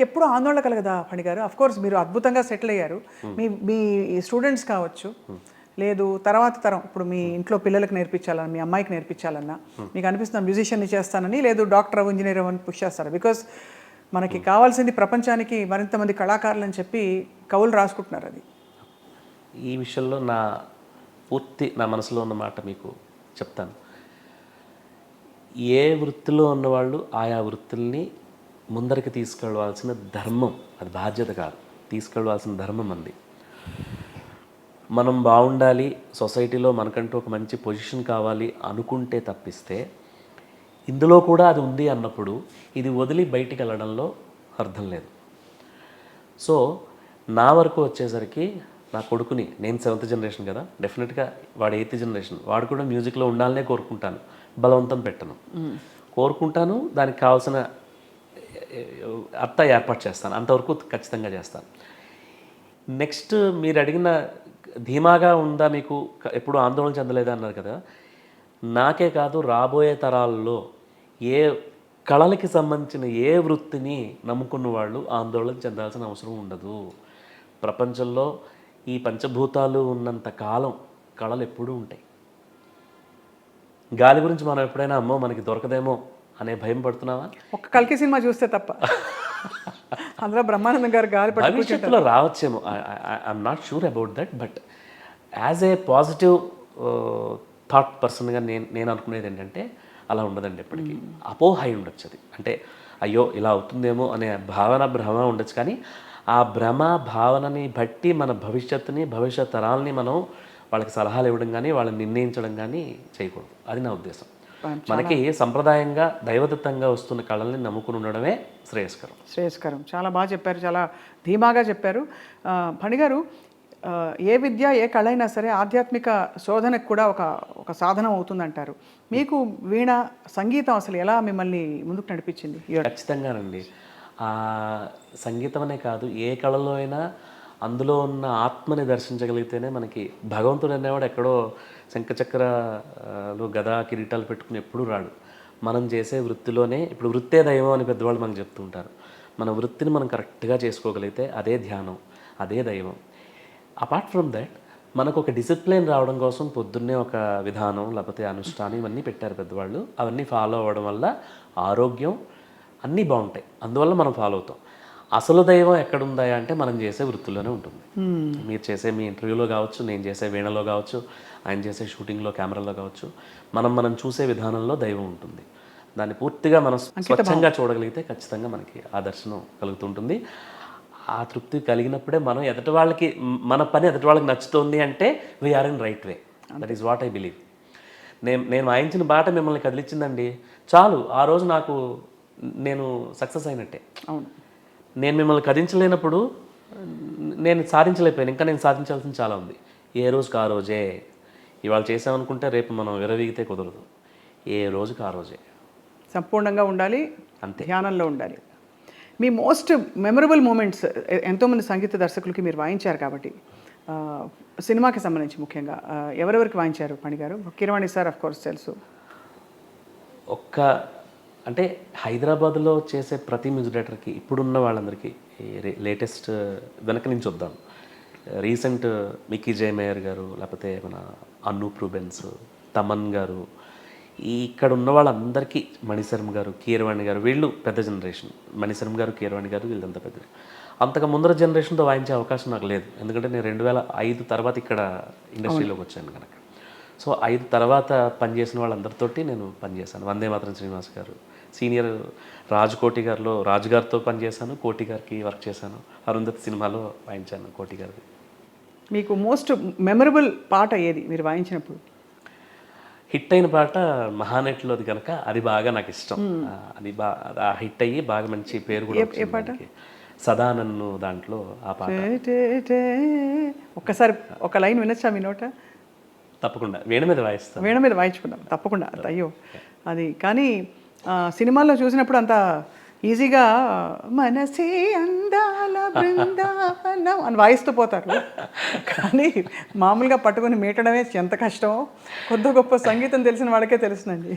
మీకు ఎప్పుడు ఆందోళన కలగదా ఫణి గారు? అఫ్ కోర్స్ మీరు అద్భుతంగా సెటిల్ అయ్యారు, మీ మీ స్టూడెంట్స్ కావచ్చు, లేదు తర్వాత తరం ఇప్పుడు మీ ఇంట్లో పిల్లలకు నేర్పించాలన్నా, మీ అమ్మాయికి నేర్పించాలన్నా మీకు అనిపిస్తున్న మ్యూజిషియన్ని చేస్తానని, లేదు డాక్టర్ ఇంజనీర్ అని పుష్ చేస్తారు. బికాస్ మనకి కావాల్సింది ప్రపంచానికి మరింత మంది కళాకారులు అని చెప్పి కవులు రాసుకుంటున్నారు. అది ఈ విషయంలో నా మనసులో ఉన్న మాట మీకు చెప్తాను. ఏ వృత్తిలో ఉన్నవాళ్ళు ఆయా వృత్తుల్ని ముందరికి తీసుకెళ్ళవలసిన ధర్మం, అది బాధ్యత కాదు, తీసుకెళ్ళవలసిన ధర్మం అంది. మనం బాగుండాలి, సొసైటీలో మనకంటూ ఒక మంచి పొజిషన్ కావాలి అనుకుంటే తప్పిస్తే, ఇందులో కూడా అది ఉంది అన్నప్పుడు ఇది వదిలి బయటికి వెళ్ళడంలో అర్థం లేదు. సో నా వరకు వచ్చేసరికి నా కొడుకుని, నేను 7th జనరేషన్ కదా, డెఫినెట్గా వాడు 8th జనరేషన్, వాడు కూడా మ్యూజిక్లో ఉండాలనే కోరుకుంటాను, బలవంతం పెట్టను, కోరుకుంటాను. దానికి కావాల్సిన ఏర్పాటు చేస్తాను, అంతవరకు ఖచ్చితంగా చేస్తాను. నెక్స్ట్ మీరు అడిగిన ధీమాగా ఉందా మీకు, ఎప్పుడు ఆందోళన చెందలేదా అన్నారు కదా. నాకే కాదు, రాబోయే తరాల్లో ఏ కళలకి సంబంధించిన ఏ వృత్తిని నమ్ముకున్న వాళ్ళు ఆందోళన చెందాల్సిన అవసరం ఉండదు. ప్రపంచంలో ఈ పంచభూతాలు ఉన్నంత కాలం కళలు ఎప్పుడూ ఉంటాయి. గాలి గురించి మనం ఎప్పుడైనా అమ్మో మనకి దొరకదేమో అనే భయం పడుతున్నావా? ఒక్క కల్కి సినిమా చూస్తే తప్ప. అందులో బ్రహ్మానందం గారు గాలి భవిష్యత్తులో రావచ్చేమో, I'm not sure about that. But as a positive thought పర్సన్గా నేను అనుకునేది ఏంటంటే అలా ఉండదండి. ఎప్పటికీ అపోహ అయి ఉండొచ్చు. అది అంటే అయ్యో ఇలా అవుతుందేమో అనే భ్రమ ఉండొచ్చు. కానీ ఆ భ్రమ భావనని బట్టి మన భవిష్యత్తుని, భవిష్యత్ తరాలని మనం వాళ్ళకి సలహాలు ఇవ్వడం కానీ, వాళ్ళని నిర్ణయించడం కానీ చేయకూడదు. అది నా ఉద్దేశం. మనకి సంప్రదాయంగా దైవదత్తంగా వస్తున్న కళల్ని నమ్ముకుని ఉండడమే శ్రేయస్కరం. చాలా బాగా చెప్పారు, చాలా ధీమాగా చెప్పారు. ఫణి గారు, ఏ విద్య, ఏ కళ అయినా సరే ఆధ్యాత్మిక శోధనకు కూడా ఒక సాధనం అవుతుందంటారు. మీకు వీణ, సంగీతం అసలు ఎలా మిమ్మల్ని ముందుకు నడిపించింది? ఖచ్చితంగానండి. సంగీతం అనే కాదు, ఏ కళలో అయినా అందులో ఉన్న ఆత్మని దర్శించగలిగితేనే మనకి భగవంతుడు అనేవాడు ఎక్కడో శంఖచక్రాలు గదా కిరీటాలు పెట్టుకుని ఎప్పుడూ రాడు. మనం చేసే వృత్తిలోనే, ఇప్పుడు వృత్తే దైవం అని పెద్దవాళ్ళు మనకు చెప్తుంటారు. మన వృత్తిని మనం కరెక్ట్గా చేసుకోగలిగితే అదే ధ్యానం, అదే దైవం. అపార్ట్ ఫ్రమ్ దట్ మనకు ఒక డిసిప్లిన్ రావడం కోసం పొద్దున్నే ఒక విధానం, లేకపోతే అనుష్ఠానం, ఇవన్నీ పెట్టారు పెద్దవాళ్ళు. అవన్నీ ఫాలో అవ్వడం వల్ల ఆరోగ్యం అన్నీ బాగుంటాయి. అందువల్ల మనం ఫాలో అవుతాం. అసలు దైవం ఎక్కడుందా అంటే మనం చేసే వృత్తుల్లోనే ఉంటుంది. మీరు చేసే మీ ఇంటర్వ్యూలో కావచ్చు, నేను చేసే వీణలో కావచ్చు, ఆయన చేసే షూటింగ్లో, కెమెరాలో కావచ్చు, మనం చూసే విధానంలో దైవం ఉంటుంది. దాన్ని పూర్తిగా మనం స్వచ్ఛంగా చూడగలిగితే ఖచ్చితంగా మనకి ఆ దర్శనం కలుగుతుంటుంది. ఆ తృప్తి కలిగినప్పుడే మనం ఎదుటి వాళ్ళకి, మన పని ఎదుటి వాళ్ళకి నచ్చుతుంది అంటే we are in right way. That is what I believe. నేను వాయించిన బాట మిమ్మల్ని కదిలించిందండి, చాలు. ఆ రోజు నేను సక్సెస్ అయినట్టే. అవును. నేను మిమ్మల్ని కదించలేనప్పుడు నేను సాధించలేకపోయాను. ఇంకా నేను సాధించాల్సింది చాలా ఉంది. ఏ రోజుకి ఆ రోజే. ఇవాళ చేసామనుకుంటే రేపు మనం విరవీగితే కుదరదు. ఏ రోజుకి ఆ రోజే సంపూర్ణంగా ఉండాలి, అంతే, ధ్యానంలో ఉండాలి. మీ మోస్ట్ మెమరబుల్ మూమెంట్స్, ఎంతోమంది సంగీత దర్శకులకి మీరు వాయించారు కాబట్టి, సినిమాకి సంబంధించి ముఖ్యంగా ఎవరెవరికి వాయించారు ఫణి గారు? కీరవాణి సార్ ఆఫ్ కోర్స్ తెలుసు. అంటే హైదరాబాద్లో చేసే ప్రతి మ్యూజిక్ డైరెక్టర్కి, ఇప్పుడున్న వాళ్ళందరికీ, లేటెస్ట్ వెనక నుంచి వద్దాం, రీసెంట్ మిక్కీ జే మేయర్ గారు, లేకపోతే మన అనూప్ రూబెన్స్, తమన్ గారు, ఇక్కడ ఉన్న వాళ్ళందరికీ, మణిశర్మ గారు, కీరవాణి గారు, వీళ్ళు పెద్ద జనరేషన్. మణిశర్మ గారు, కీరవాణి గారు, వీళ్ళంతా పెద్ద. అంతకు ముందర జనరేషన్తో వాయించే అవకాశం నాకు లేదు. ఎందుకంటే నేను 2005 తర్వాత ఇక్కడ ఇండస్ట్రీలోకి వచ్చాను కనుక. సో 5 తర్వాత పనిచేసిన వాళ్ళందరితోటి నేను పనిచేశాను. వందే మాత్రం శ్రీనివాస్ గారు, సీనియర్ రాజ్ కోటి గారిలో రాజు గారితో పనిచేశాను, కోటి గారికి వర్క్ చేశాను. అరుంధతి సినిమాలో వాయించాను కోటి గారిది. మీకు మోస్ట్ మెమరబుల్ పాట ఏది మీరు వాయించినప్పుడు? హిట్ అయిన పాట మహానటిలోది కనుక అది బాగా నాకు ఇష్టం. అది ఆ హిట్ అయ్యి బాగా మంచి పేరు కూడా వచ్చింది. సదా నన్ను దాంట్లో ఆ పాట. ఒక్కసారి ఒక లైన్ వినొచ్చా మీ నోట? తప్పకుండా వీణ మీద వాయిస్తాను. వీణ మీద వాయించుకుందాం తప్పకుండా. అయ్యో అది కానీ సినిమాల్లో చూసినప్పుడు అంత ఈజీగా మనసే అందాల బృందావనం అని వాయిస్తూ పోతారు. కానీ మామూలుగా పట్టుకొని మీటడమే ఎంత కష్టమో కొద్ది గొప్ప సంగీతం తెలిసిన వాళ్ళకే తెలుసునండి.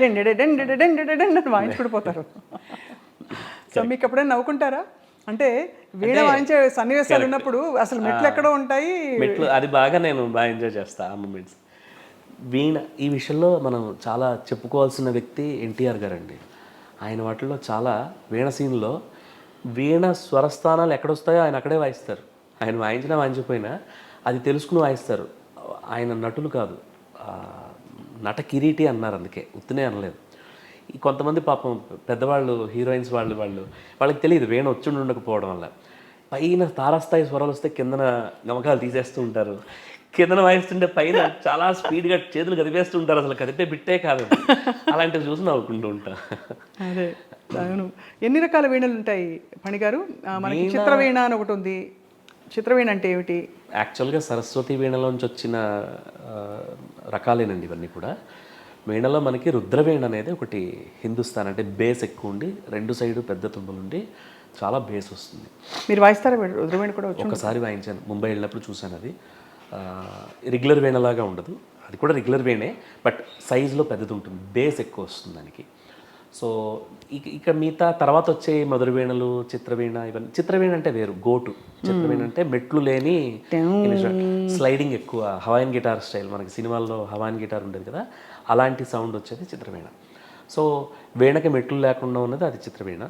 అని వాయించుకుంటూ పోతారు. సో మీకు ఎప్పుడైనా నవ్వుకుంటారా? అంటే వీణ వాయించే సన్నివేశాలు ఉన్నప్పుడు అసలు మెట్లు ఎక్కడో ఉంటాయి. మెట్లు అది బాగా నేను బాగా ఎంజాయ్ చేస్తా ఆ మూమెంట్స్. వీణ ఈ విషయంలో మనం చాలా చెప్పుకోవాల్సిన వ్యక్తి ఎన్టీఆర్ గారండి. ఆయన వాటిల్లో చాలా వీణ సీన్లో వీణ స్వరస్థానాలు ఎక్కడొస్తాయో ఆయన అక్కడే వాయిస్తారు. ఆయన వాయించినా వాయించకపోయినా అది తెలుసుకుని వాయిస్తారు. ఆయన నటులు కాదు, నట కిరీటి అన్నారు, అందుకే ఉత్తినే అనలేదు. ఈ కొంతమంది పాపం పెద్దవాళ్ళు హీరోయిన్స్ వాళ్ళకి తెలియదు వీణ వచ్చి ఉండకపోవడం వల్ల. పైన తారాస్థాయి స్వరాలు వస్తే కిందన గమకాలు తీసేస్తూ ఉంటారు, కిందన వాయిస్తుంటే పైన చాలా స్పీడ్గా చేతులు కదిపేస్తూ ఉంటారు. అసలు కదిపే బిట్టే కాదు. అలాంటివి చూసి నవ్వుకుంటూ ఉంటా. అదే అవును. ఎన్ని రకాల వీణలు ఉంటాయి ఫణి గారు? మనకి చిత్రవీణ అని ఒకటి ఉంది. చిత్రవీణ అంటే ఏమిటి? యాక్చువల్గా సరస్వతి వీణలోంచి వచ్చిన రకాలేనండి ఇవన్నీ కూడా. వీణలో మనకి రుద్రవీణ అనేది ఒకటి హిందుస్థాన్, అంటే బేస్ ఎక్కువ ఉండి రెండు సైడు పెద్ద తుమ్మలుండి చాలా బేస్ వస్తుంది. మీరు వాయిస్తారా రుద్రవీణ కూడా? ఒకసారి వాయించాను, ముంబై వెళ్ళినప్పుడు చూశాను. అది రెగ్యులర్ వీణలాగా ఉండదు, అది కూడా రెగ్యులర్ వీణే, బట్ సైజులో పెద్దది ఉంటుంది, బేస్ ఎక్కువ వస్తుంది దానికి. సో ఇక మిగతా తర్వాత వచ్చే మధుర వీణలు, చిత్రవీణ, ఇవన్నీ. చిత్రవీణ అంటే వేరు, గోటు. చిత్రవీణ అంటే మెట్లు లేని స్లైడింగ్ ఎక్కువ, హవాయిన్ గిటార్ స్టైల్, మనకి సినిమాల్లో హవాయిన్ గిటార్ ఉండేది కదా, అలాంటి సౌండ్ వచ్చేది చిత్రవీణ. సో వీణకి మెట్లు లేకుండా ఉన్నది అది చిత్రవీణ.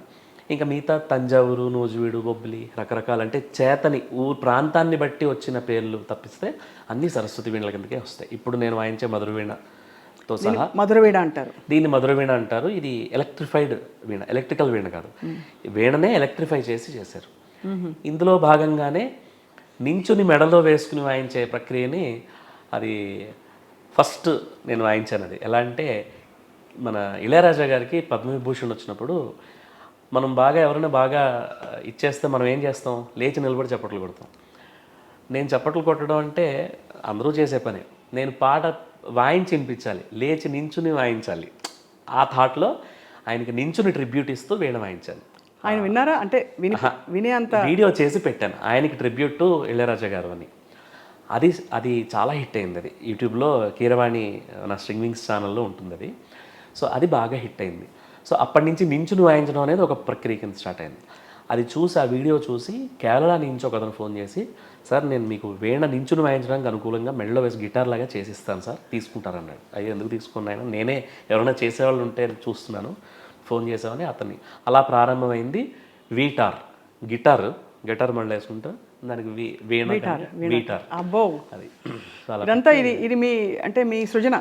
ఇంకా మిగతా తంజావూరు, నూజివీడు, బొబ్బిలి, రకరకాల అంటే చేతని ప్రాంతాన్ని బట్టి వచ్చిన పేర్లు తప్పిస్తే అన్నీ సరస్వతి వీణల కిందకే వస్తాయి. ఇప్పుడు నేను వాయించే మధుర వీణతో సహా మధుర వీణ అంటారు, దీన్ని మధుర వీణ అంటారు. ఇది ఎలక్ట్రిఫైడ్ వీణ, ఎలక్ట్రికల్ వీణ కాదు. వీణనే ఎలక్ట్రిఫై చేశారు. ఇందులో భాగంగానే నించుని మెడలో వేసుకుని వాయించే ప్రక్రియని అది ఫస్ట్ నేను వాయించాను. అది ఎలా అంటే, మన ఇళయరాజా గారికి పద్మవిభూషణ్ వచ్చినప్పుడు మనం బాగా ఎవరైనా బాగా ఇచ్చేస్తే మనం ఏం చేస్తాం, లేచి నిలబడి చప్పట్లు కొడతాం. నేను చప్పట్లు కొట్టడం అంటే అందరూ చేసే పని, నేను పాట వాయించి వినిపించాలి, లేచి నించుని వాయించాలి. ఆ థాట్లో ఆయనకి నించుని ట్రిబ్యూట్ ఇస్తూ వీణ వాయించాను. ఆయన విన్నారా? అంటే వినే అంత వీడియో చేసి పెట్టాను, ఆయనకి ట్రిబ్యూట్ ఇళయరాజా గారు అని. అది చాలా హిట్ అయింది. అది యూట్యూబ్లో కీరవాణి నా స్ట్రింగ్ వింగ్స్ ఛానల్లో ఉంటుంది అది. సో అది బాగా హిట్ అయింది. సో అప్పటి నుంచి నించుని వాయించడం అనేది ఒక ప్రక్రియ కింద స్టార్ట్ అయింది. అది చూసి, ఆ వీడియో చూసి కేరళ నుంచి ఒక అతను ఫోన్ చేసి, సార్ నేను మీకు వీణ నించుని వాయించడానికి అనుకూలంగా మెడలో వేసి గిటార్ లాగా చేసిస్తాను సార్, తీసుకుంటారన్నాడు. అయ్యో ఎందుకు తీసుకున్నాను, నేనే ఎవరైనా చేసేవాళ్ళు ఉంటే చూస్తున్నాను, ఫోన్ చేసామని అతన్ని. అలా ప్రారంభమైంది గిటార్ మళ్ళీ వేసుకుంటా, దానికి వీటార్. అబ్బో, అది ఇదంతా ఇది మీ అంటే మీ సృజన?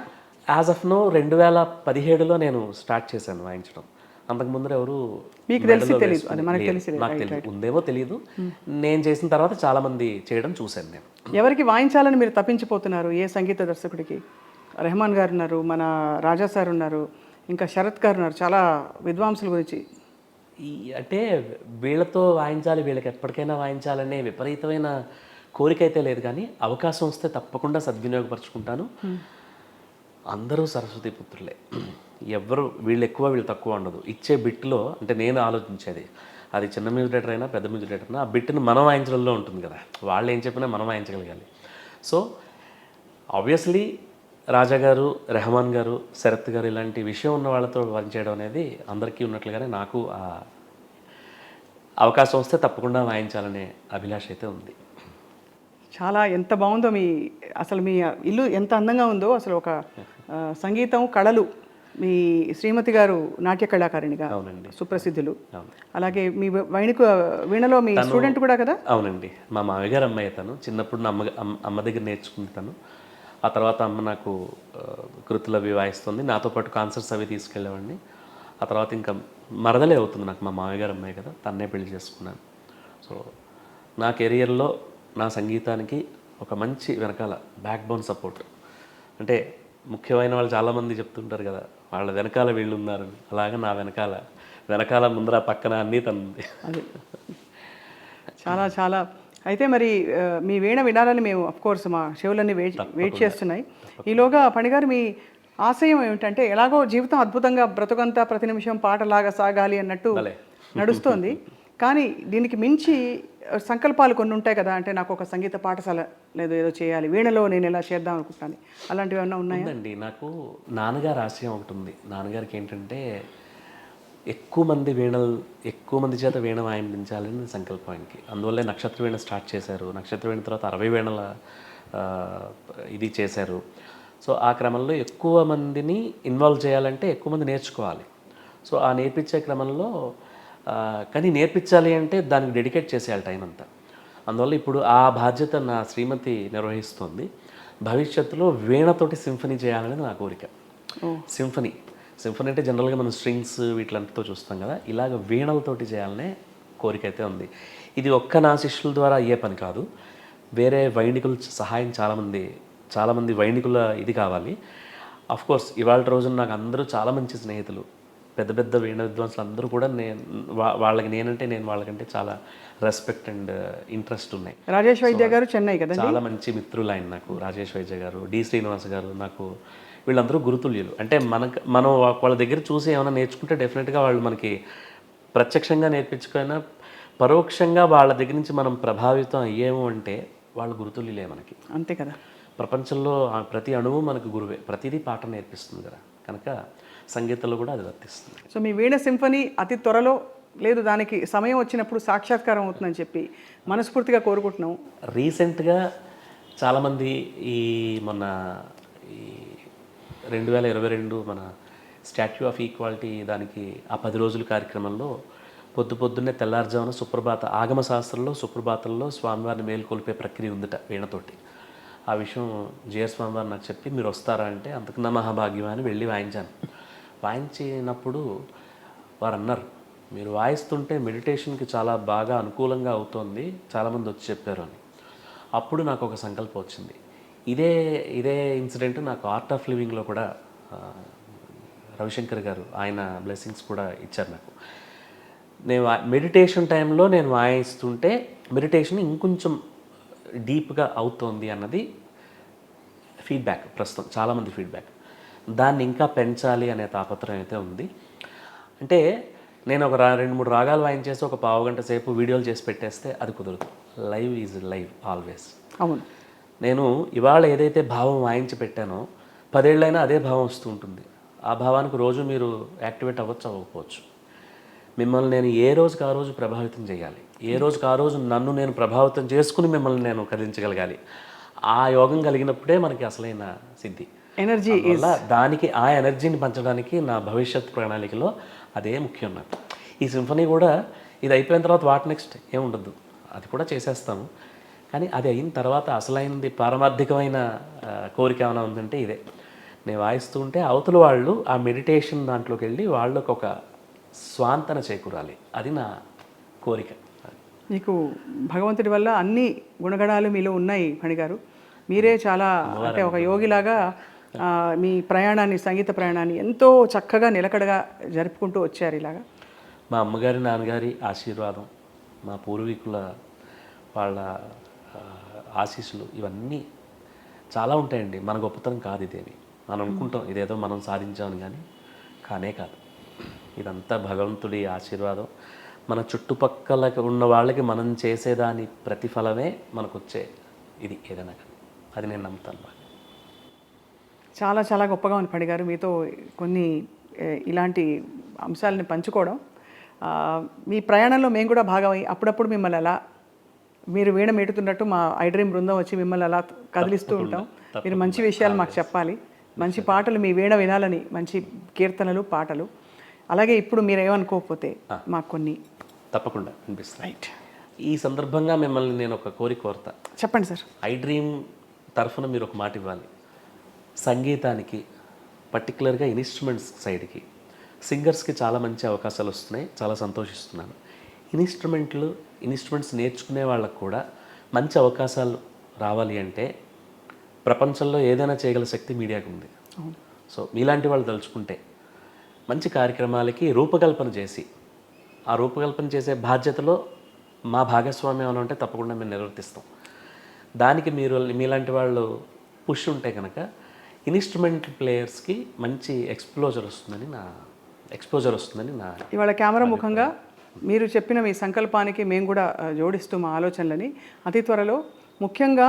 యాజ్ ఆఫ్ నో 2017లో నేను స్టార్ట్ చేశాను వాయించడం. అంతకు ముందర ఎవరు మీకు తెలిసి తెలియదు, అది మనకు తెలిసి నాకు తెలియదు, ఉందేమో తెలియదు. నేను చేసిన తర్వాత చాలా మంది చేయడం చూశాను నేను. ఎవరికి వాయించాలని మీరు తప్పించిపోతున్నారు? ఏ సంగీత దర్శకుడికి? రెహమాన్ గారు ఉన్నారు, మన రాజా సార్ ఉన్నారు, ఇంకా శరత్ గారు ఉన్నారు, చాలా విద్వాంసుల గురించి. అంటే వీళ్ళతో వాయించాలి, వీళ్ళకి ఎప్పటికైనా వాయించాలనే విపరీతమైన కోరిక అయితే లేదు, కానీ అవకాశం వస్తే తప్పకుండా సద్వినియోగపరుచుకుంటాను. అందరూ సరస్వతి పుత్రులే, ఎవరు వీళ్ళు ఎక్కువ వీళ్ళు తక్కువ ఉండదు. ఇచ్చే బిట్లో అంటే నేను ఆలోచించేది, అది చిన్న మ్యూజిక్ డైరెక్టర్ అయినా పెద్ద మ్యూజిక్ డైరెక్టర్ అయినా, ఆ బిట్ని మనం వాయించడంలో ఉంటుంది కదా, వాళ్ళు ఏం చెప్పినా మనం వాయించగలగాలి. సో ఆబ్వియస్లీ రాజా గారు, రెహమాన్ గారు, శరత్ గారు ఇలాంటి విషయం ఉన్న వాళ్ళతో వాయించడం అనేది అందరికీ ఉన్నట్లుగానే నాకు ఆ అవకాశం వస్తే తప్పకుండా వాయించాలనే అభిలాష అయితే ఉంది. చాలా ఎంత బాగుందో అసలు మీ ఇల్లు ఎంత అందంగా ఉందో. అసలు ఒక సంగీతం, కళలు, మీ శ్రీమతి గారు నాట్య కళాకారిణిగా సుప్రసిద్ధులు. అలాగే మీ వీణలో మీ స్టూడెంట్ కూడా కదా? అవునండి, మా మామయ్య గారు అమ్మాయి. తను చిన్నప్పుడు నా అమ్మ దగ్గర నేర్చుకుంటాను. ఆ తర్వాత అమ్మ నాకు కృతులు అవి వాయిస్తుంది, నాతో పాటు కాన్సర్ట్స్ అవి తీసుకెళ్ళేవాడిని. ఆ తర్వాత ఇంకా మరదలే అవుతుంది నాకు, మా మామయ్య గారు అమ్మాయి కదా, తన్నే పెళ్లి చేసుకున్నాను. సో నా కెరియర్లో నా సంగీతానికి ఒక మంచి వెనకాల బ్యాక్ బోన్ సపోర్ట్. అంటే ముఖ్యమైన వాళ్ళు చాలామంది చెప్తుంటారు కదా, వాళ్ళ వెనకాల వీళ్ళు ఉన్నారు, అలాగే నా వెనకాల ముందర పక్కన అన్నీ తనుంది. అది చాలా చాలా. అయితే మరి మీ వీణ వినాలని మేము అఫ్కోర్స్ మా షోలన్నీ వెయిట్ చేస్తున్నాయి. ఈలోగా ఫణిగారు, మీ ఆశయం ఏమిటంటే, ఎలాగో జీవితం అద్భుతంగా బ్రతుకంతా ప్రతి నిమిషం పాటలాగా సాగాలి అన్నట్టు నడుస్తోంది, కానీ దీనికి మించి సంకల్పాలు కొన్ని ఉంటాయి కదా. అంటే నాకు ఒక సంగీత పాఠశాల లేదు, ఏదో చేయాలి, వీణలో నేను ఎలా చేద్దాం అనుకుంటాను, అలాంటివి ఏమన్నా ఉన్నాయండి? నాకు నాన్నగారు ఆశయం ఒకటి ఉంది. నాన్నగారికి ఏంటంటే ఎక్కువ మంది చేత వీణ వాయించాలని సంకల్పం ఆయనకి. అందువల్లే నక్షత్ర వీణ స్టార్ట్ చేశారు. నక్షత్ర వీణ తర్వాత 60 వీణల ఇది చేశారు. సో ఆ క్రమంలో ఎక్కువ మందిని ఇన్వాల్వ్ చేయాలంటే ఎక్కువ మంది నేర్చుకోవాలి. సో ఆ నేర్పించే క్రమంలో కానీ నేర్పించాలి అంటే దానికి డెడికేట్ చేసేయాలి టైం అంతా. అందువల్ల ఇప్పుడు ఆ బాధ్యత నా శ్రీమతి నిర్వహిస్తుంది. భవిష్యత్తులో వీణతోటి సింఫనీ చేయాలనేది నా కోరిక. సింఫనీ అంటే జనరల్గా మనం స్ట్రింగ్స్ వీటిలంటితో చూస్తాం కదా, ఇలాగ వీణలతోటి చేయాలనే కోరిక అయితే ఉంది. ఇది ఒక్క నా శిష్యుల ద్వారా అయ్యే పని కాదు. వేరే వైణికుల సహాయం చాలామంది వైణికుల ఇది కావాలి. కోర్స్ ఇవాళ రోజున నాకు అందరూ చాలా మంచి స్నేహితులు, పెద్ద పెద్ద వీణ విద్వాంసులు అందరూ కూడా నేను వాళ్ళకంటే చాలా రెస్పెక్ట్ అండ్ ఇంట్రెస్ట్ ఉన్నాయి. రాజేష్ వైద్య గారు చెన్నై కదా, చాలా మంచి మిత్రులు ఆయన నాకు. రాజేష్ వైద్య గారు, డి శ్రీనివాస్ గారు, నాకు వీళ్ళందరూ గురుతుల్యులు. అంటే మనం వాళ్ళ దగ్గర చూసి ఏమైనా నేర్చుకుంటే డెఫినెట్గా వాళ్ళు మనకి ప్రత్యక్షంగా నేర్పించుకున్నా పరోక్షంగా వాళ్ళ దగ్గర నుంచి మనం ప్రభావితం అయ్యేము అంటే వాళ్ళు గురుతుల్యులే మనకి. అంతే కదా. ప్రపంచంలో ప్రతి అణువు మనకు గురువే, ప్రతిదీ పాఠం నేర్పిస్తుంది కదా, కనుక సంగీతంలో కూడా అది వర్తిస్తుంది. సో మీ వీణ సింఫనీ అతి త్వరలో, లేదు దానికి సమయం వచ్చినప్పుడు సాక్షాత్కారం అవుతుందని చెప్పి మనస్ఫూర్తిగా కోరుకుంటున్నాం. రీసెంట్గా చాలామంది మొన్న 2022 మన స్టాట్యూ ఆఫ్ ఈక్వాలిటీ దానికి ఆ 10 రోజుల కార్యక్రమంలో పొద్దున్నే తెల్లారుజామున ఆగమ శాస్త్రంలో సుప్రభాతంలో స్వామివారిని మేల్కొల్పే ప్రక్రియ ఉందట వీణతోటి. ఆ విషయం జేఆర్ స్వామివారు నాకు చెప్పి మీరు వస్తారా అంటే అంతకన్నా మహాభాగ్యం అని వెళ్ళి వాయించినప్పుడు వారు అన్నారు, మీరు వాయిస్తుంటే మెడిటేషన్కి చాలా బాగా అనుకూలంగా అవుతోంది, చాలామంది వచ్చి చెప్పారు అని. అప్పుడు నాకు ఒక సంకల్పం వచ్చింది. ఇదే ఇన్సిడెంట్ నాకు ఆర్ట్ ఆఫ్ లివింగ్లో కూడా రవిశంకర్ గారు ఆయన బ్లెస్సింగ్స్ కూడా ఇచ్చారు నాకు. నేను మెడిటేషన్ టైంలో నేను వాయిస్తుంటే మెడిటేషన్ ఇంకొంచెం డీప్గా అవుతోంది అన్నది ఫీడ్బ్యాక్, ప్రస్తుతం చాలామంది ఫీడ్బ్యాక్. దాన్ని ఇంకా పెంచాలి అనే తాపత్రయం అయితే ఉంది. అంటే నేను ఒక 2-3 రాగాలు వాయించేసి ఒక పావుగంట సేపు వీడియోలు చేసి పెట్టేస్తే అది కుదరదు. Live is live always. అవును. నేను ఇవాళ ఏదైతే భావం వాయించి పెట్టానో 10 ఏళ్ళైనా అదే భావం వస్తూ ఉంటుంది. ఆ భావానికి రోజు మీరు యాక్టివేట్ అవ్వకపోవచ్చు. మిమ్మల్ని నేను ఏ రోజుకి ఆ రోజు ప్రభావితం చేయాలి, ఏ రోజుకి ఆ రోజు నన్ను నేను ప్రభావితం చేసుకుని మిమ్మల్ని నేను కదిలించగలగాలి. ఆ యోగం కలిగినప్పుడే మనకి అసలైన సిద్ధి. ఎనర్జీ వల్ల దానికి ఆ ఎనర్జీని పంచడానికి నా భవిష్యత్ ప్రణాళికలో అదే ముఖ్యం నాకు. ఈ సింఫనీ కూడా ఇది అయిపోయిన తర్వాత నెక్స్ట్ ఏముండదు, అది కూడా చేసేస్తాము. కానీ అది అయిన తర్వాత అసలైనది పారమార్థికమైన కోరిక ఏమైనా ఉందంటే ఇదే. నేను వాయిస్తూ ఉంటే అవతల వాళ్ళు ఆ మెడిటేషన్ దాంట్లోకి వెళ్ళి వాళ్ళకు ఒక స్వాంతన చేకూరాలి, అది నా కోరిక. మీకు భగవంతుడి వల్ల అన్ని గుణగణాలు మీలో ఉన్నాయి ఫణి గారు. మీరే చాలా అంటే ఒక యోగిలాగా మీ ప్రయాణాన్ని, సంగీత ప్రయాణాన్ని ఎంతో చక్కగా నిలకడగా జరుపుకుంటూ వచ్చారు. ఇలాగా మా అమ్మగారి నాన్నగారి ఆశీర్వాదం, మా పూర్వీకుల వాళ్ళ ఆశీస్సులు ఇవన్నీ చాలా ఉంటాయండి. మన గొప్పతనం కాదు ఇదేమి. మనం అనుకుంటాం ఇదేదో మనం సాధించామని, కానీ కానే కాదు. ఇదంతా భగవంతుడి ఆశీర్వాదం. మన చుట్టుపక్కల ఉన్న వాళ్ళకి మనం చేసేదాని ప్రతిఫలమే మనకు వచ్చే ఇది ఏదైనా కానీ, అది నేను నమ్ముతాను బాగా. చాలా చాలా గొప్పగా ఉంది ఫణి గారు మీతో కొన్ని ఇలాంటి అంశాలని పంచుకోవడం. మీ ప్రయాణంలో మేము కూడా భాగమై అప్పుడప్పుడు మిమ్మల్ని అలా మీరు వీణ మీటుతున్నట్టు మా ఐడ్రీమ్ బృందం వచ్చి మిమ్మల్ని అలా కదిలిస్తూ ఉంటాం. మీరు మంచి విషయాలు మాకు చెప్పాలి, మంచి పాటలు మీ వీణ వినాలని, మంచి కీర్తనలు, పాటలు. అలాగే ఇప్పుడు మీరు ఏమనుకోకపోతే మాకు కొన్ని తప్పకుండా అనిపిస్తాయి. రైట్. ఈ సందర్భంగా మిమ్మల్ని నేను ఒక కోరుతా. చెప్పండి సార్. ఐడ్రీమ్ తరఫున మీరు ఒక మాట ఇవ్వాలి. సంగీతానికి పర్టికులర్గా ఇన్స్ట్రుమెంట్స్ సైడ్కి సింగర్స్కి చాలా మంచి అవకాశాలు వస్తున్నాయి, చాలా సంతోషిస్తున్నాను. ఇన్స్ట్రుమెంట్స్ నేర్చుకునే వాళ్ళకు కూడా మంచి అవకాశాలు రావాలి అంటే ప్రపంచంలో ఏదైనా చేయగల శక్తి మీడియాకు ఉంది. సో మీలాంటి వాళ్ళు తలుచుకుంటే మంచి కార్యక్రమాలకి రూపకల్పన చేసి, ఆ రూపకల్పన చేసే బాధ్యతలో మా భాగస్వామ్యం అని ఉంటే తప్పకుండా మేము నిర్వర్తిస్తాం. దానికి మీలాంటి వాళ్ళు పుష్ ఉంటే కనుక ఇన్స్ట్రుమెంట్ ప్లేయర్స్కి మంచి ఎక్స్పోజర్ వస్తుందని నా ఇవాళ కెమెరా ముఖంగా మీరు చెప్పిన మీ సంకల్పానికి మేము కూడా జోడిస్తూ మా ఆలోచనలని అతి త్వరలో, ముఖ్యంగా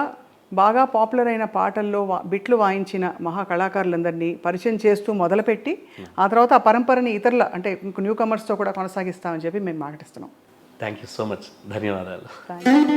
బాగా పాపులర్ అయిన పాటల్లో బిట్లు వాయించిన మహా కళాకారులందరినీ పరిచయం చేస్తూ మొదలుపెట్టి ఆ తర్వాత ఆ పరంపరని ఇతరుల అంటే న్యూ కమర్స్తో కూడా కొనసాగిస్తామని చెప్పి మేము మాటిస్తున్నాం. థ్యాంక్ యూ సో మచ్, ధన్యవాదాలు. Thank you.